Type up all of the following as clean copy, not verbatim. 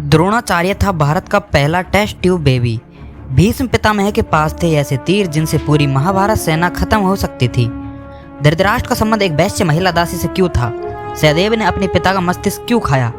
द्रोणाचार्य था भारत का पहला test tube baby. Bhishma Pitamah के पास थे ऐसे तीर जिनसे पूरी महाभारत सेना खत्म हो सकती थी। धृतराष्ट्र का संबंध एक वैश्य महिला दासी से क्यों था? सहदेव ने अपने पिता का मस्तिष्क क्यों खाया?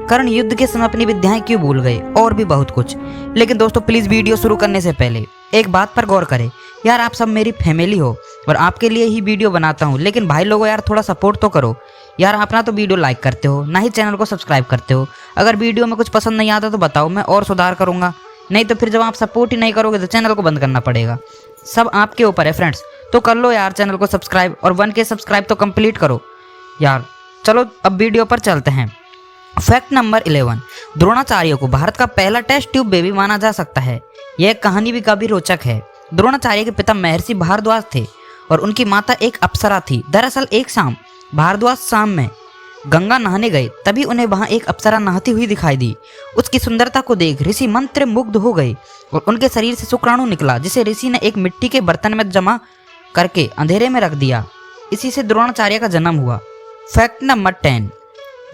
कर्ण युद्ध के समय अपनी विद्याएं क्यों भूल गए? और भी बहुत कुछ। लेकिन दोस्तों प्लीज वीडियो शुरू करने से पहले एक बात पर गौर करें। यार आप सब मेरी फैमिली हो और आपके लिए ही वीडियो बनाता हूँ, लेकिन भाई लोगों यार थोड़ा सपोर्ट तो करो यार। आप ना तो वीडियो लाइक करते हो ना ही चैनल को सब्सक्राइब करते हो। अगर वीडियो में कुछ पसंद नहीं आता तो बताओ, मैं और सुधार करूंगा। नहीं तो फिर जब आप सपोर्ट ही नहीं करोगे तो चैनल को बंद करना पड़ेगा। सब आपके ऊपर है फ्रेंड्स, तो कर लो यार चैनल को सब्सक्राइब और 1K सब्सक्राइब तो कंप्लीट करो यार। चलो अब वीडियो पर चलते हैं। फैक्ट नंबर 11, द्रोणाचार्य को भारत का पहला टेस्ट ट्यूब बेबी माना जा सकता है। यह कहानी भी काफी रोचक है। द्रोणाचार्य के पिता महर्षि भारद्वाज थे और उनकी माता एक अप्सरा थी। दरअसल एक शाम भारद्वाज शाम में गंगा नहाने गए, तभी उन्हें वहां एक अप्सरा नहाती हुई दिखाई दी। उसकी सुंदरता को देख ऋषि मंत्र मुग्ध हो गए और उनके शरीर से शुक्राणु निकला, जिसे ऋषि ने एक मिट्टी के बर्तन में जमा करके अंधेरे में रख दिया। इसी से द्रोणाचार्य का जन्म हुआ। फैक्ट नंबर 10,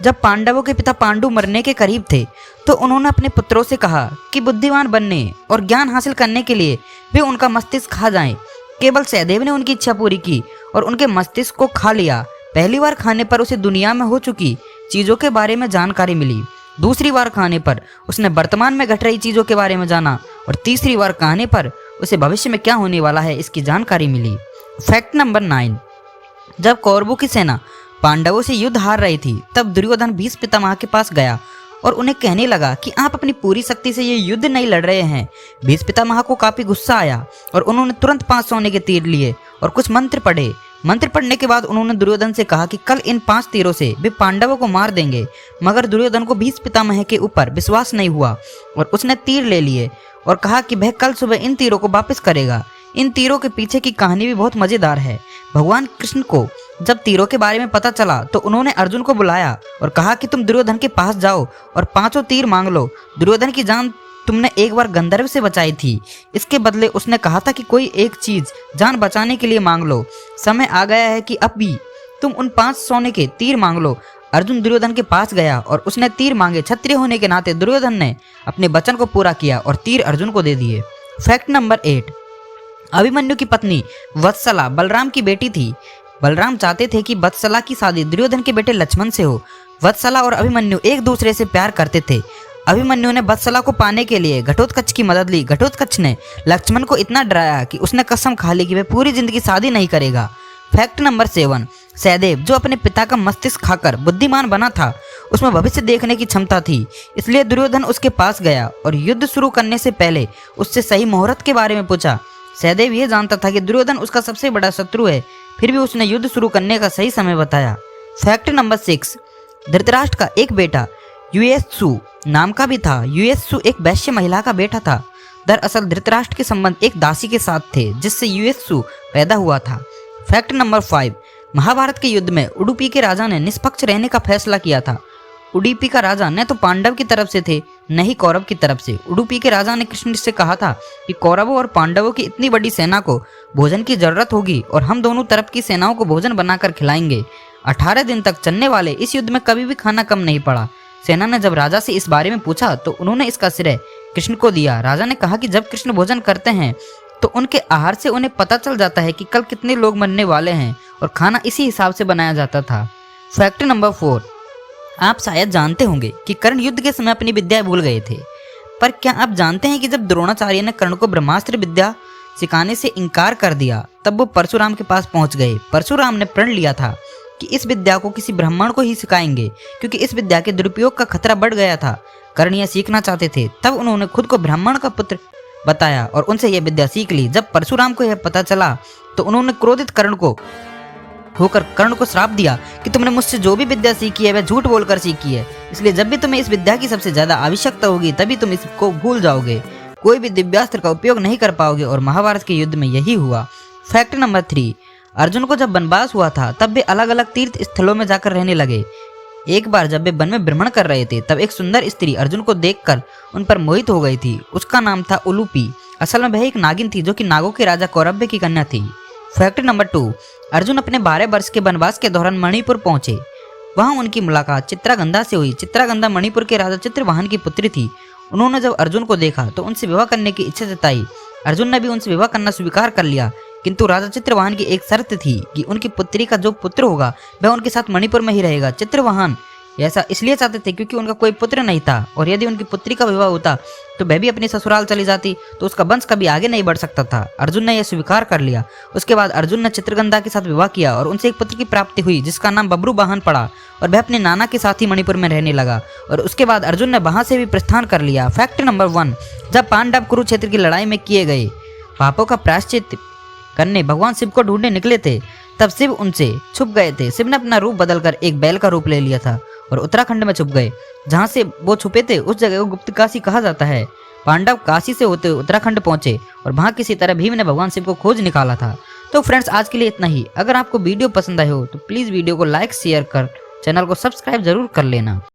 जब पांडवों के पिता पांडु मरने के करीब थे तो उन्होंने अपने पुत्रों से कहा कि बुद्धिमान बनने और ज्ञान हासिल करने के लिए वे उनका मस्तिष्क खा जाएं। केवल सहदेव ने उनकी इच्छा पूरी की और उनके मस्तिष्क को खा लिया। पहली बार खाने पर उसे दुनिया में हो चुकी चीजों के बारे में जानकारी मिली। दूसरी बार खाने पर उसने वर्तमान में घट रही चीजों के बारे में जाना और तीसरी बार खाने पर उसे भविष्य में क्या होने वाला है इसकी जानकारी मिली। फैक्ट नंबर 9, जब कौरवों की सेना पांडवों से युद्ध हार रही थी तब दुर्योधन भीष्म पितामह के पास गया और उन्हें कहने लगा कि आप अपनी पूरी शक्ति से ये युद्ध नहीं लड़ रहे हैं। भीष्म पितामह को काफी गुस्सा आया और उन्होंने तुरंत 5 सोने के तीर लिए और कुछ मंत्र पढ़े। मंत्र पढ़ने के बाद उन्होंने दुर्योधन से कहा कि कल इन 5 तीरों से वे पांडवों को मार देंगे। मगर दुर्योधन को भीष्म पितामह के ऊपर विश्वास नहीं हुआ और उसने तीर ले लिए और कहा कि वह कल सुबह इन तीरों को वापस करेगा। इन तीरों के पीछे की कहानी भी बहुत मजेदार है। भगवान कृष्ण को जब तीरों के बारे में पता चला तो उन्होंने अर्जुन को बुलाया और कहा कि तुम दुर्योधन के पास जाओ और 5 तीर मांग लो। दुर्योधन की जान तुमने एक बार गंधर्व से बचाई थी, इसके बदले उसने कहा था कि कोई एक चीज जान बचाने के लिए मांग लो। समय आ गया है कि अब भी तुम उन 5 सोने के तीर मांग लो। अर्जुन दुर्योधन के पास गया और उसने तीर मांगे। क्षत्रिय होने के नाते दुर्योधन ने अपने वचन को पूरा किया और तीर अर्जुन को दे दिए। फैक्ट नंबर 8, अभिमन्यु की पत्नी वत्सला बलराम की बेटी थी। बलराम चाहते थे कि वत्सला की शादी दुर्योधन के बेटे लक्ष्मण से हो। वत्सला और अभिमन्यु एक दूसरे से प्यार करते थे। अभिमन्यु ने वत्सला को पाने के लिए घटोत्कच की मदद ली। घटोत्कच ने लक्ष्मण को इतना डराया कि उसने कसम खा ली कि वह पूरी जिंदगी शादी नहीं करेगा। फैक्ट नंबर 7, सहदेव जो अपने पिता का मस्तिष्क खाकर बुद्धिमान बना था, उसमें भविष्य देखने की क्षमता थी। इसलिए दुर्योधन उसके पास गया और युद्ध शुरू करने से पहले उससे सही मुहूर्त के बारे में पूछा। सहदेव यह जानता था कि दुर्योधन उसका सबसे बड़ा शत्रु है, फिर भी उसने युद्ध शुरू करने का सही समय बताया। फैक्ट नंबर 6, धृतराष्ट्र का एक बेटा युयुत्सु नाम का भी था। युयुत्सु एक वैश्य महिला का बेटा था। दरअसल धृतराष्ट्र के संबंध एक दासी के साथ थे जिससे युयुत्सु पैदा हुआ था। फैक्ट नंबर 5, महाभारत के युद्ध में उडुपी के राजा ने निष्पक्ष रहने का फैसला किया था। उडुपी का राजा न तो पांडव की तरफ से थे न ही कौरव की तरफ से। उडुपी के राजा ने कृष्ण से कहा था कि कौरवों और पांडवों की इतनी बड़ी सेना को भोजन की जरूरत होगी और हम दोनों तरफ की सेनाओं को भोजन बनाकर खिलाएंगे। 18 दिन तक चलने वाले इस युद्ध में कभी भी खाना कम नहीं पड़ा। सेना ने जब राजा से इस बारे में पूछा तो उन्होंने इसका श्रेय कृष्ण को दिया। राजा ने कहा कि जब कृष्ण भोजन करते हैं तो उनके आहार से उन्हें पता चल जाता है कि कल कितने लोग मरने वाले हैं और खाना इसी हिसाब से बनाया जाता था। फैक्ट नंबर 4, आप शायद जानते होंगे कि कर्ण युद्ध के समय अपनी विद्या भूल गए थे, पर क्या आप जानते हैं कि जब द्रोणाचार्य ने कर्ण को ब्रह्मास्त्र विद्या सिखाने से इनकार कर दिया तब वो परशुराम के पास पहुंच गए। परशुराम ने प्रण लिया था कि इस विद्या को किसी ब्राह्मण को ही सिखाएंगे क्योंकि इस विद्या के दुरुपयोग का खतरा बढ़ गया था। कर्ण यह सीखना चाहते थे, तब उन्होंने खुद को ब्राह्मण का पुत्र बताया और उनसे यह विद्या सीख ली। जब परशुराम को यह पता चला तो उन्होंने क्रोधित कर्ण को श्राप दिया कि तुमने मुझसे जो भी विद्या सीखी है वह झूठ बोलकर सीखी है, इसलिए जब भी तुम्हें इस विद्या की सबसे ज्यादा आवश्यकता होगी तभी तुम इसको भूल जाओगे, कोई भी दिव्यास्त्र का उपयोग नहीं कर पाओगे। और महाभारत के युद्ध में यही हुआ। फैक्ट नंबर 3, अर्जुन को जब वनवास हुआ था तब वे अलग अलग तीर्थ स्थलों में जाकर रहने लगे। एक बार जब वे वन में भ्रमण कर रहे थे तब एक सुंदर स्त्री अर्जुन को देखकर उन पर मोहित हो गई थी। उसका नाम था उलूपी। असल में वह एक नागिन थी जो कि नागों के राजा कौरव्य की कन्या थी। फैक्ट नंबर 2, अर्जुन अपने 12 वर्ष के वनवास के दौरान मणिपुर पहुंचे। वहाँ उनकी मुलाकात चित्रागंधा से हुई। चित्रागंधा मणिपुर के राजा चित्रवाहन की पुत्री थी। उन्होंने जब अर्जुन को देखा तो उनसे विवाह करने की इच्छा जताई। अर्जुन ने भी उनसे विवाह करना स्वीकार कर लिया, किंतु राजा चित्रवाहन की एक शर्त थी कि उनकी पुत्री का जो पुत्र होगा वह उनके साथ मणिपुर में ही रहेगा। चित्रवाहन ऐसा इसलिए चाहते थे क्योंकि उनका कोई पुत्र नहीं था, और यदि उनकी पुत्री का विवाह होता तो वह भी अपनी ससुराल चली जाती, तो उसका वंश कभी आगे नहीं बढ़ सकता था। अर्जुन ने यह स्वीकार कर लिया। उसके बाद अर्जुन ने चित्रगंधा के साथ विवाह किया और उनसे एक पुत्र की प्राप्ति हुई जिसका नाम बब्रू वाहन पड़ा, और वह अपने नाना के साथ ही मणिपुर में रहने लगा। और उसके बाद अर्जुन ने वहां से भी प्रस्थान कर लिया। फैक्ट नंबर 1, जब पांडव कुरुक्षेत्र की लड़ाई में किए गए पापों का प्रायश्चित करने भगवान शिव को ढूंढने निकले थे, तब शिव उनसे छुप गए थे। शिव ने अपना रूप बदलकर एक बैल का रूप ले लिया था और उत्तराखंड में छुप गए। जहां से वो छुपे थे उस जगह को गुप्त काशी कहा जाता है। पांडव काशी से होते उत्तराखंड पहुंचे और वहां किसी तरह भीम ने भगवान शिव को खोज निकाला था। तो फ्रेंड्स, आज के लिए इतना ही। अगर आपको वीडियो पसंद आए हो तो प्लीज वीडियो को लाइक शेयर कर चैनल को सब्सक्राइब जरूर कर लेना।